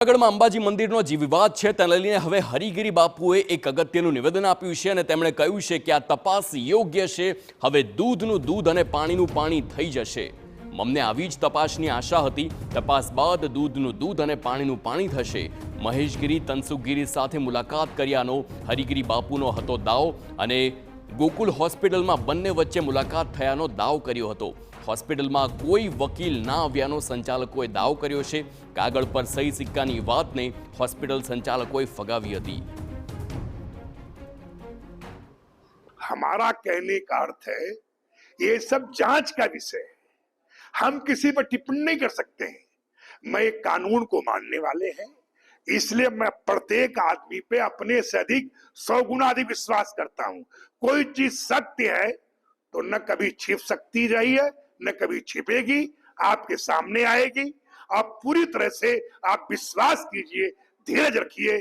જૂનાગઢમાં અંબાજી મંદિરનો જે વિવાદ છે તેને લઈને હવે હરિગીરી બાપુએ એક અગત્યનું નિવેદન આપ્યું છે અને તેમણે કહ્યું છે કે આ તપાસ યોગ્ય છે. હવે દૂધનું દૂધ અને પાણીનું પાણી થઈ જશે. અમને આવી જ તપાસની આશા હતી. તપાસ બાદ દૂધનું દૂધ અને પાણીનું પાણી થશે. મહેશગીરી તનસુખગીરી સાથે મુલાકાત કર્યાનો હરિગીરી બાપુનો હતો દાવ અને ગોકુલ હોસ્પિટલમાં બંને વચ્ચે મુલાકાત થયાનો દાવ કર્યો હતો. હોસ્પિટલમાં કોઈ વકીલ ના આવ્યાનો સંચાલકોએ દાવ કર્યો છે. કાગળ પર સહી સિક્કાની વાતને હોસ્પિટલ સંચાलकोए फगावी હતી. हमारा कहने का अर्थ है ये सब जांच का विषय है. हम किसी पर टिप्पणी नहीं कर सकते हैं. मैं कानून को मानने वाले हैं, इसलिए मैं प्रत्येक आदमी पे अपने से अधिक 100 गुना अधिक विश्वास करता हूं. कोई चीज सत्य है तो न कभी छिप सकती रही है, न कभी छिपेगी, आपके सामने आएगी. आप पूरी तरह से आप विश्वास कीजिए, धीरज रखिए.